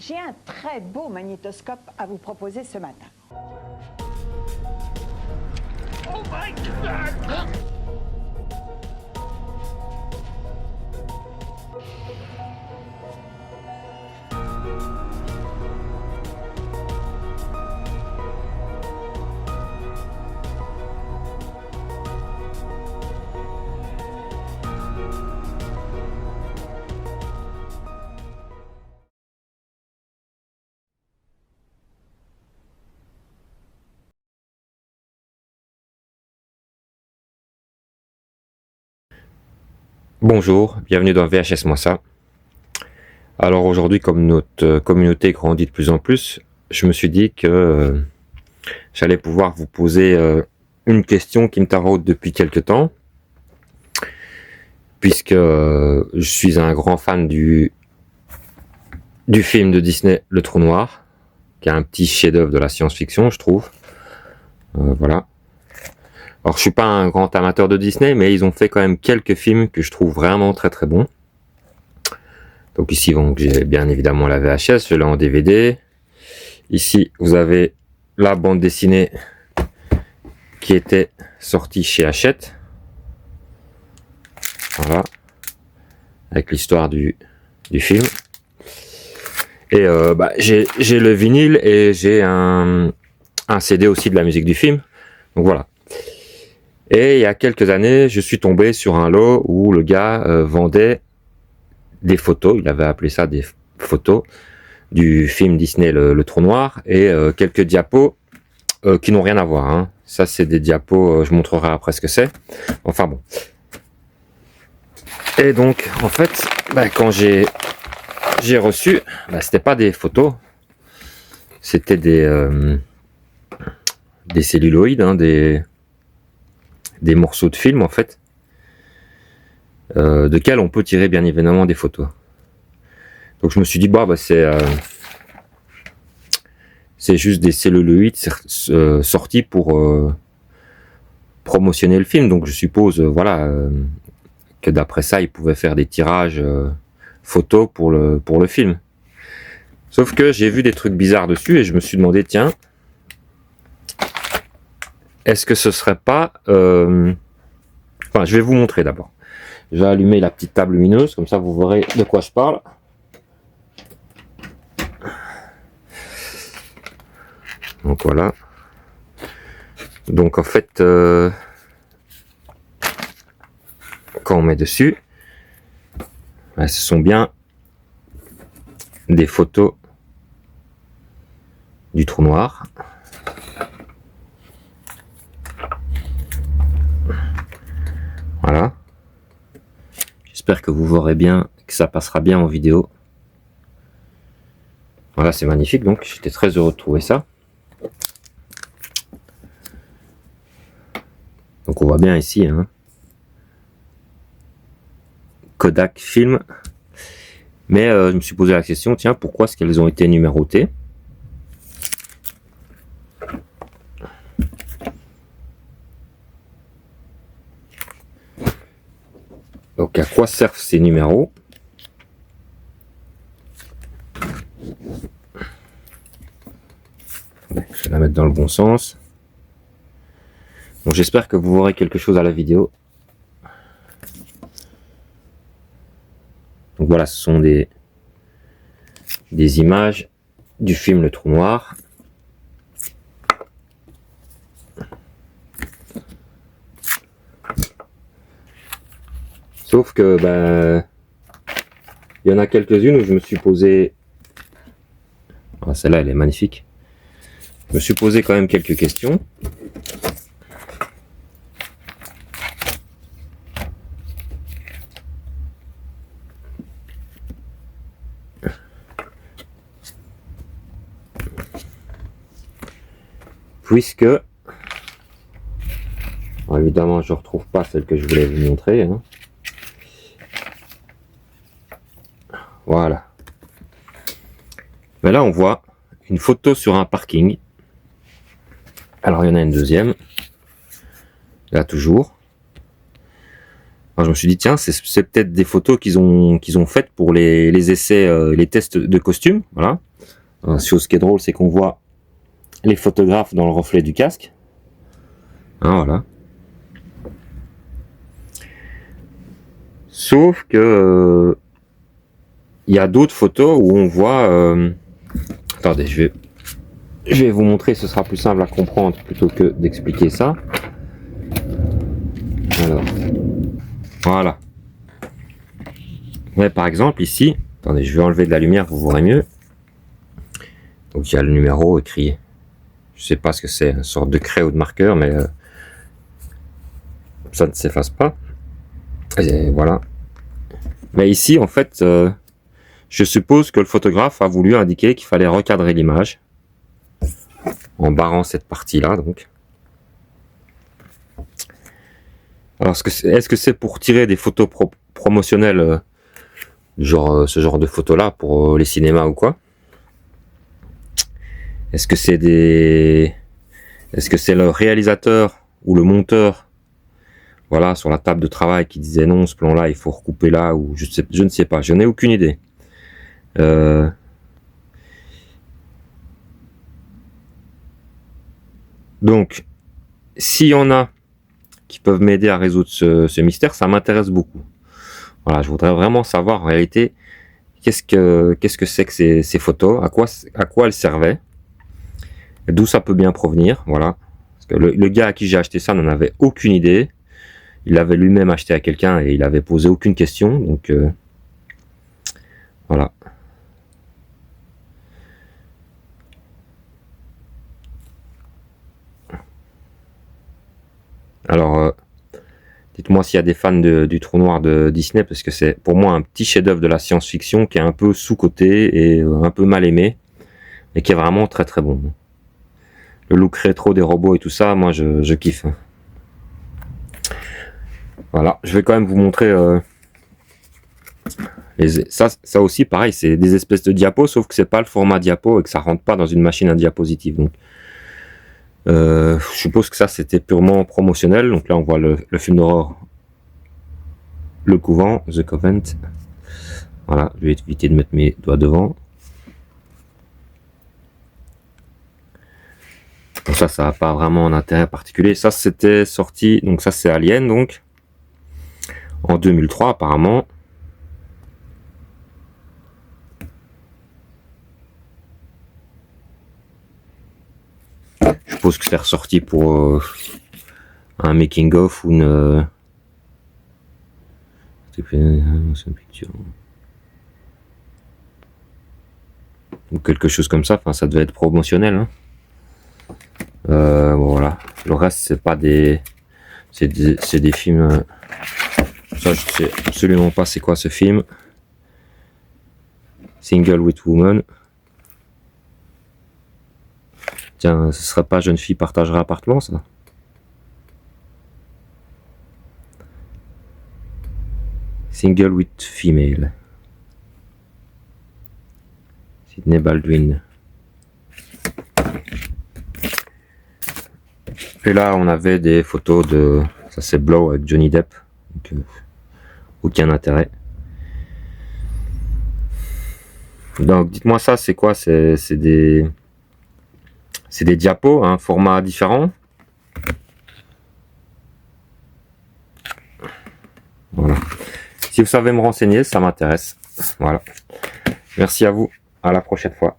J'ai un très beau magnétoscope à vous proposer ce matin. Oh my God! Bonjour, bienvenue dans VHS Moi Ça. Alors aujourd'hui, comme notre communauté grandit de plus en plus, je me suis dit que j'allais pouvoir vous poser une question qui me taraude depuis quelque temps, puisque je suis un grand fan du film de Disney Le Trou Noir, qui est un petit chef-d'œuvre de la science-fiction, je trouve. Voilà. Alors je suis pas un grand amateur de Disney, mais ils ont fait quand même quelques films que je trouve vraiment très très bons. Donc ici, donc, j'ai bien évidemment la VHS, je l'ai en DVD. Ici, vous avez la bande dessinée qui était sortie chez Hachette. Voilà. Avec l'histoire du film. Et j'ai le vinyle et j'ai un CD aussi de la musique du film. Donc voilà. Et il y a quelques années, je suis tombé sur un lot où le gars vendait des photos, il avait appelé ça des photos du film Disney le Trou Noir, et quelques diapos qui n'ont rien à voir, hein. Ça c'est des diapos, je montrerai après ce que c'est, enfin bon. Et donc en fait, quand j'ai reçu, c'était pas des photos, c'était des celluloïdes, hein, des morceaux de film en fait, de quels on peut tirer bien évidemment des photos. Donc je me suis dit c'est juste des celluloïdes sortis pour promotionner le film. Donc je suppose que d'après ça ils pouvaient faire des tirages photos pour le film. Sauf que j'ai vu des trucs bizarres dessus et je me suis demandé, tiens, est-ce que ce serait pas enfin, je vais vous montrer d'abord. Je vais allumer la petite table lumineuse, comme ça vous verrez de quoi je parle. Donc voilà. Donc en fait, quand on met dessus, ce sont bien des photos du trou noir. Voilà. J'espère que vous verrez bien, que ça passera bien en vidéo. Voilà, c'est magnifique, donc j'étais très heureux de trouver ça. Donc on voit bien ici, hein, Kodak Film. Mais je me suis posé la question, tiens, pourquoi est-ce qu'elles ont été numérotées? Donc à quoi servent ces numéros? Je vais la mettre dans le bon sens. Bon, j'espère que vous verrez quelque chose à la vidéo. Donc voilà, ce sont des images du film Le Trou Noir. Sauf que il y en a quelques-unes où je me suis posé, celle-là elle est magnifique, je me suis posé quand même quelques questions. Puisque, alors évidemment je ne retrouve pas celle que je voulais vous montrer, hein. Voilà. Mais là on voit une photo sur un parking. Alors il y en a une deuxième. Là toujours. Alors, je me suis dit tiens, c'est peut-être des photos qu'ils ont faites pour les essais, les tests de costumes. Voilà. Chose qui est drôle, c'est qu'on voit les photographes dans le reflet du casque. Hein, voilà. Sauf que il y a d'autres photos où on voit. Attendez, je vais vous montrer, ce sera plus simple à comprendre plutôt que d'expliquer ça. Alors, voilà. Ouais, par exemple ici, attendez, je vais enlever de la lumière, vous verrez mieux. Donc il y a le numéro écrit. Je sais pas ce que c'est, une sorte de craie ou de marqueur, mais ça ne s'efface pas. Et voilà. Mais ici, en fait, je suppose que le photographe a voulu indiquer qu'il fallait recadrer l'image en barrant cette partie-là, donc. Alors, est-ce que c'est pour tirer des photos promotionnelles, genre ce genre de photos-là pour les cinémas ou quoi? Est-ce que c'est le réalisateur ou le monteur, voilà, sur la table de travail qui disait non, ce plan-là, il faut recouper là, ou je ne sais pas, je n'ai aucune idée. Donc, s'il y en a qui peuvent m'aider à résoudre ce mystère, ça m'intéresse beaucoup. Voilà, je voudrais vraiment savoir en réalité qu'est-ce que c'est que ces photos, à quoi elles servaient, d'où ça peut bien provenir, voilà. Parce que le gars à qui j'ai acheté ça n'en avait aucune idée. Il l'avait lui-même acheté à quelqu'un et il avait posé aucune question, donc voilà. Alors, dites-moi s'il y a des fans du Trou Noir de Disney, parce que c'est pour moi un petit chef-d'œuvre de la science-fiction qui est un peu sous-coté et un peu mal aimé, et qui est vraiment très très bon. Le look rétro des robots et tout ça, moi je kiffe. Voilà, je vais quand même vous montrer ça aussi pareil, c'est des espèces de diapos, sauf que c'est pas le format diapo et que ça rentre pas dans une machine à diapositive. Donc je suppose que ça c'était purement promotionnel. Donc là on voit le film d'horreur Le Couvent, The Convent. Voilà, je vais éviter de mettre mes doigts devant. Donc ça n'a pas vraiment un intérêt particulier. Ça c'était sorti, donc ça c'est Alien, donc en 2003 apparemment. Je suppose que c'est ressorti pour un making of ou ou quelque chose comme ça. Enfin, ça devait être promotionnel. Hein. Bon, voilà. Le reste, c'est pas des, c'est des films. Ça, je sais absolument pas c'est quoi ce film. Single with Woman. Tiens, ce serait pas Jeune fille partagera appartement, ça? Single with Female. Sidney Baldwin. Et là, on avait des photos de... Ça, c'est Blow avec Johnny Depp. Donc, aucun intérêt. Donc, dites-moi ça, c'est quoi? C'est des diapos, un format différent. Voilà. Si vous savez me renseigner, ça m'intéresse. Voilà. Merci à vous. À la prochaine fois.